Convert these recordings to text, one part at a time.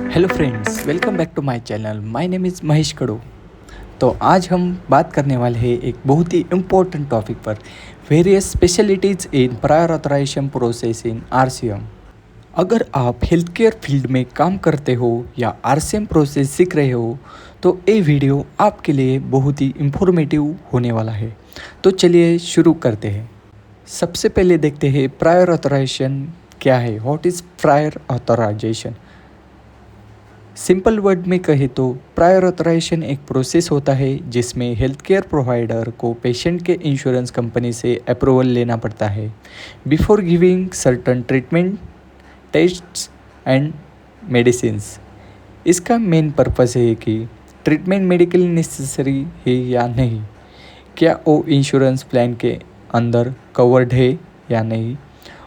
Hello friends, welcome back to my channel. My name is Mahesh Kado. तो आज हम बात करने वाले हैं एक बहुत ही इम्पोर्टेंट टॉपिक पर, various specialities in prior authorisation process in RCM. अगर आप हेल्थ केयर फील्ड में काम करते हो या आरसीएम प्रोसेस सीख रहे हो तो ये वीडियो आपके लिए बहुत ही इंफॉर्मेटिव होने वाला है। तो चलिए शुरू करते हैं। सबसे पहले देखते हैं प्रायर ऑथराइजेशन क्या है। What is prior authorisation? Simple word में कहे तो प्रायर ऑथराइजेशन एक प्रोसेस होता है जिसमें हेल्थ केयर प्रोवाइडर को पेशेंट के इंश्योरेंस कंपनी से अप्रूवल लेना पड़ता है before giving certain treatment, tests and medicines. इसका मेन पर्पस है कि ट्रीटमेंट मेडिकली नेसेसरी है या नहीं, क्या वो इंश्योरेंस प्लान के अंदर कवर्ड है या नहीं,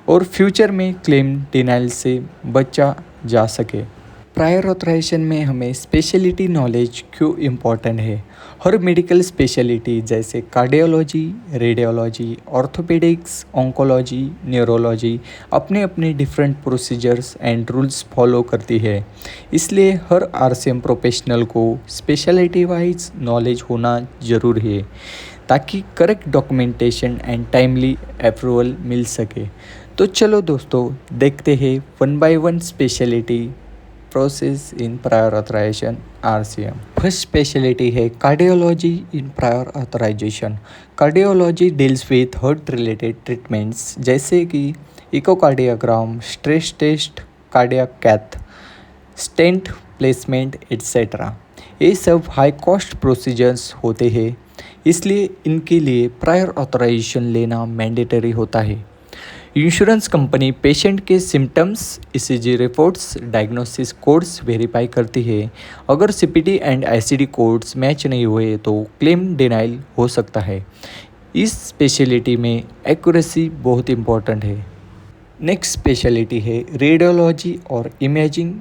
और फ्यूचर में क्लेम डिनाइल से बचा जा सके। प्रायर ऑथराइजेशन में हमें स्पेशलिटी नॉलेज क्यों इम्पॉर्टेंट है। हर मेडिकल स्पेशलिटी जैसे cardiology, radiology, orthopaedics, oncology, neurology अपने अपने different procedures and rules follow करती है। इसलिए हर आरसीएम प्रोफेशनल को स्पेशलिटी वाइज नॉलेज होना ज़रूरी है ताकि correct documentation and timely approval मिल सके। तो चलो दोस्तों, देखते हैं one by one speciality process in prior authorisation RCM. First speciality है cardiology in prior authorisation. Cardiology deals with heart related treatments जैसे कि echocardiogram, stress test, cardiac cath, stent placement etcetera. ये सब हाई कॉस्ट प्रोसीजर्स होते हैं, इसलिए इनके लिए प्रायर ऑथराइजेशन लेना मैंडेटरी होता है। इंश्योरेंस कंपनी पेशेंट के symptoms, ECG reports, diagnosis codes verify करती है। अगर CPT and ICD codes match नहीं हुए तो क्लेम डिनाइल हो सकता है। इस स्पेशलिटी में एक्यूरेसी बहुत इंपॉर्टेंट है। नेक्स्ट स्पेशलिटी है रेडियोलॉजी और इमेजिंग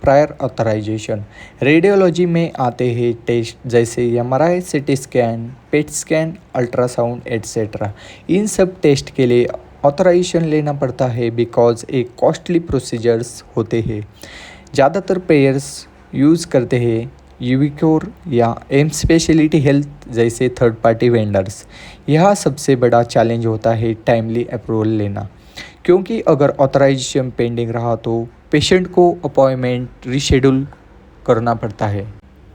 प्रायर ऑथराइजेशन। रेडियोलॉजी में आते हैं टेस्ट जैसे MRI, CT scan, PET scan, ultrasound etcetera. इन सब टेस्ट के लिए ऑथराइजेशन लेना पड़ता है बिकॉज एक कॉस्टली प्रोसीजर्स होते हैं। ज़्यादातर पेयर्स यूज़ करते हैं यूविक्योर या एम स्पेशलिटी हेल्थ जैसे थर्ड पार्टी वेंडर्स। यह सबसे बड़ा चैलेंज होता है टाइमली अप्रूवल लेना, क्योंकि अगर ऑथराइजेशन पेंडिंग रहा तो पेशेंट को अपॉइंटमेंट रीशेड्यूल करना पड़ता है।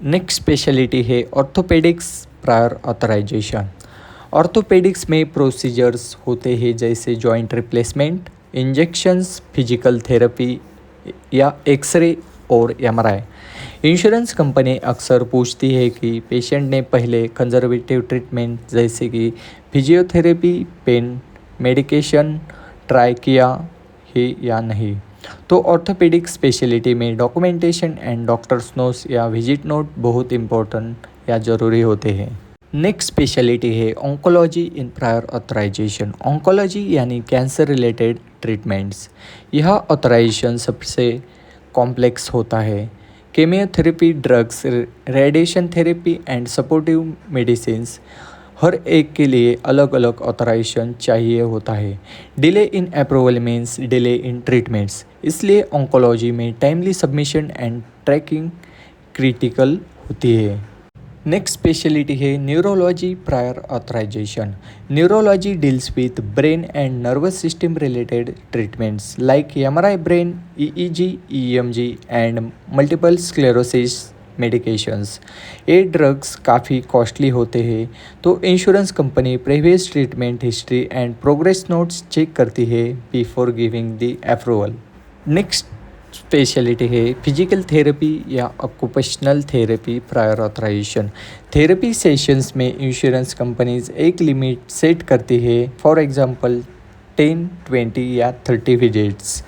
नेक्स्ट स्पेशलिटी है ऑर्थोपेडिक्स प्रायर ऑथराइजेशन। ऑर्थोपेडिक्स में प्रोसीजर्स होते हैं जैसे joint replacement, injections, physical therapy या एक्सरे और एमआरआई। इंश्योरेंस कंपनी अक्सर पूछती है कि पेशेंट ने पहले कंजर्वेटिव ट्रीटमेंट जैसे कि फिजियोथेरेपी, पेन मेडिकेशन ट्राई किया है या नहीं। तो ऑर्थोपेडिक स्पेशलिटी में डॉक्यूमेंटेशन एंड डॉक्टर्स नोट्स या विजिट नोट बहुत इंपॉर्टेंट या ज़रूरी होते हैं। नेक्स्ट स्पेशलिटी है oncology in prior authorisation. Oncology यानी कैंसर रिलेटेड ट्रीटमेंट्स। यह ऑथराइजेशन सबसे कॉम्प्लेक्स होता है। Chemotherapy, drugs, radiation therapy and supportive medicines, हर एक के लिए अलग अलग ऑथराइजेशन चाहिए होता है। Delay in approval means delay in treatments, इसलिए ऑन्कोलॉजी में timely submission and tracking critical होती है। नेक्स्ट स्पेशलिटी है neurology prior authorisation. Neurology deals with brain and nervous system related treatments like MRI brain, EEG, EMG and multiple sclerosis medications. ये drugs काफ़ी costly होते हैं, तो insurance company previous treatment history and progress notes check करती है before giving the approval. Next speciality है physical therapy या occupational therapy prior authorisation. Therapy sessions में इंश्योरेंस कंपनीज एक लिमिट सेट करती है, फॉर एग्जांपल 10, 20 या 30 विजिट्स।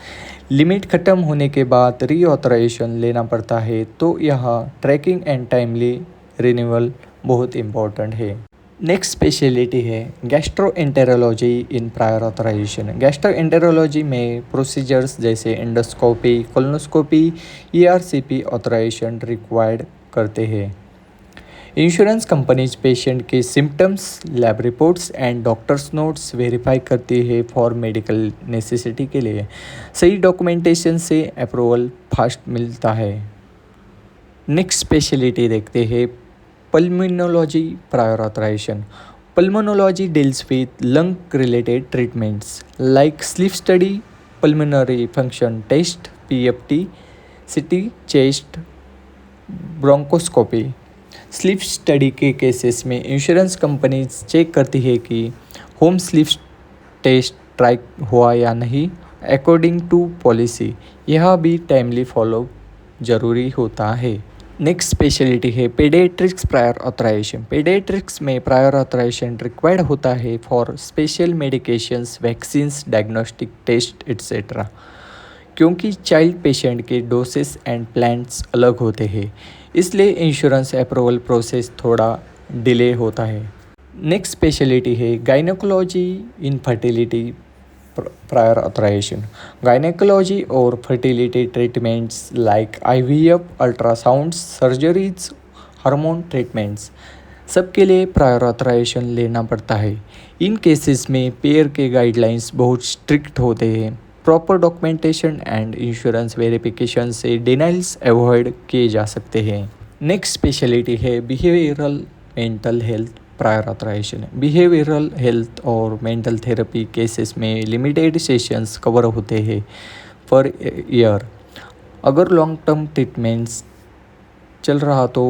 लिमिट ख़त्म होने के बाद री ऑथराइजेशन लेना पड़ता है, तो यह ट्रैकिंग एंड टाइमली रिन्यूअल बहुत इम्पॉर्टेंट है। नेक्स्ट स्पेशलिटी है gastroenterology in prior authorisation. Gastroenterology में प्रोसीजर्स जैसे endoscopy, colonoscopy, ERCP authorisation required करते हैं। इंश्योरेंस कंपनीज पेशेंट के symptoms, lab reports and doctors notes verify करती है फॉर मेडिकल नेसेसिटी के लिए। सही डॉक्यूमेंटेशन से अप्रूवल फास्ट मिलता है। नेक्स्ट स्पेशलिटी देखते हैं pulmonology prior authorisation. Pulmonology deals with lung-related treatments like sleep study, pulmonary function test, PFT, CT, chest, bronchoscopy. Sleep study के केसेस में इंश्योरेंस कंपनीज चेक करती है कि होम स्लीप टेस्ट ट्राई हुआ या नहीं अकॉर्डिंग टू पॉलिसी। यह भी टाइमली फॉलो ज़रूरी होता है। नेक्स्ट स्पेशलिटी है पेडियाट्रिक्स प्रायर ऑथराइजेशन। पेडियाट्रिक्स में प्रायर ऑथराइजेशन रिक्वायर्ड होता है for special medications, vaccines, diagnostic test etcetera, क्योंकि चाइल्ड पेशेंट के डोसेस एंड प्लान्स अलग होते हैं, इसलिए इंश्योरेंस अप्रूवल प्रोसेस थोड़ा डिले होता है। नेक्स्ट स्पेशलिटी है gynaecology in fertility prior authorisation. Gynaecology और fertility treatments like IVF, ultrasounds, surgeries, hormone treatments सबके लिए प्रायर ऑथराइजेशन लेना पड़ता है। इन केसेस में पेयर के गाइडलाइंस बहुत स्ट्रिक्ट होते हैं। Proper documentation and insurance verification से डिनाइल्स अवॉइड किए जा सकते हैं। नेक्स्ट स्पेशलिटी है behavioural mental health prior authorisation. Behavioural health और मेंटल थेरेपी केसेस में लिमिटेड सेशंस कवर होते हैं पर ईयर। अगर लॉन्ग टर्म ट्रीटमेंट्स चल रहा तो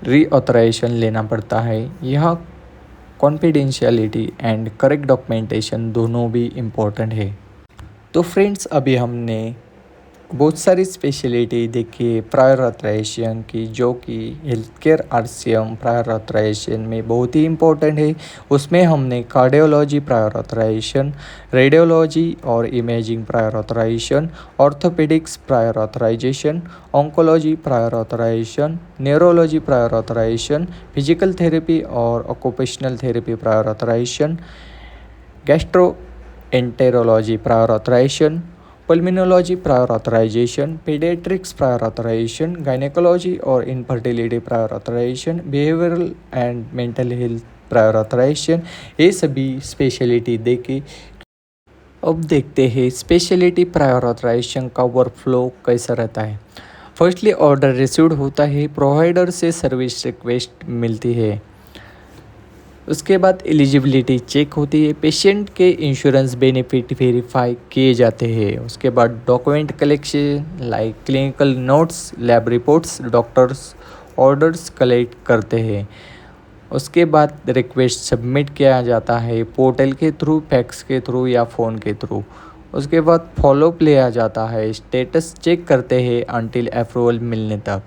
रीऑथराइजेशन लेना पड़ता है। यह कॉन्फिडेंशियलिटी एंड करेक्ट डॉक्यूमेंटेशन दोनों भी इम्पोर्टेंट है। तो फ्रेंड्स, अभी हमने बहुत सारी स्पेशलिटी देखी प्रायर ऑथराइजेशन की, जो कि health care RCM prior authorisation में बहुत ही इम्पोर्टेंट है। उसमें हमने कार्डियोलॉजी प्रायर ऑथराइजेशन, रेडियोलॉजी और imaging prior authorisation, orthopaedics prior authorisation, oncology prior authorisation, neurology prior authorisation, physical therapy और occupational therapy prior authorisation, gastroenterology prior authorisation, pulmonology prior authorisation, paediatrics prior authorisation, gynaecology और infertility prior authorisation, behavioural and mental health prior authorisation, ये सभी speciality देखे। अब देखते हैं speciality prior authorisation का workflow कैसा रहता है। फर्स्टली ऑर्डर रिसीव्ड होता है, प्रोवाइडर से सर्विस रिक्वेस्ट मिलती है, उसके बाद एलिजिबिलिटी चेक होती है, पेशेंट के इंश्योरेंस बेनिफिट वेरीफाई किए जाते हैं, उसके बाद document collection like clinical notes, lab reports, doctors orders collect करते हैं, उसके बाद रिक्वेस्ट सबमिट किया जाता है पोर्टल के थ्रू, फैक्स के थ्रू या फ़ोन के थ्रू। उसके बाद फॉलोअप लिया जाता है, स्टेटस चेक करते हैं अंटिल अप्रूवल मिलने तक।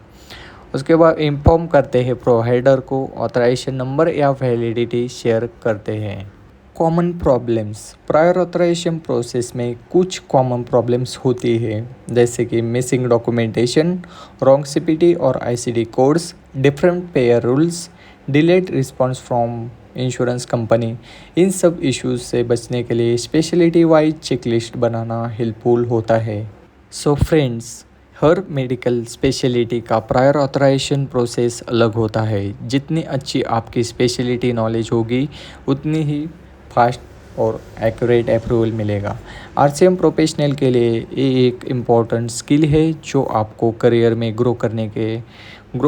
उसके बाद इंफॉर्म करते हैं प्रोवाइडर को, ऑथराइजेशन नंबर या वैलिडिटी शेयर करते हैं। Common problems prior authorisation process में कुछ कॉमन प्रॉब्लम्स होती है, जैसे कि मिसिंग डॉक्यूमेंटेशन, रॉन्ग CPT और ICD codes, different payer rules, delayed response from insurance company. इन सब इश्यूज से बचने के लिए स्पेशलिटी वाइज चेकलिस्ट बनाना हेल्पफुल होता है। सो फ्रेंड्स, हर मेडिकल स्पेशलिटी का प्रायर ऑथराइजेशन प्रोसेस अलग होता है। जितनी अच्छी आपकी स्पेशलिटी नॉलेज होगी, उतनी ही फास्ट और एक्यूरेट अप्रूवल मिलेगा। RCM प्रोफेशनल के लिए ये एक इम्पॉर्टेंट स्किल है जो आपको करियर में ग्रो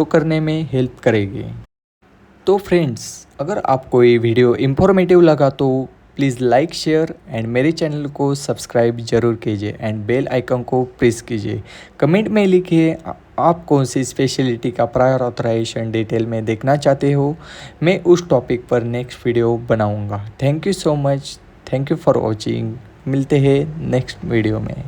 करने में हेल्प करेगी। तो फ्रेंड्स, अगर आपको ये वीडियो इन्फॉर्मेटिव लगा तो प्लीज़ लाइक, शेयर एंड मेरे चैनल को सब्सक्राइब जरूर कीजिए एंड बेल आइकन को प्रेस कीजिए। कमेंट में लिखिए आप कौन सी स्पेशलिटी का प्रायर ऑथराइजेशन डिटेल में देखना चाहते हो। मैं उस टॉपिक पर नेक्स्ट वीडियो बनाऊंगा। Thank you so much, thank you for watching. मिलते हैं नेक्स्ट वीडियो में।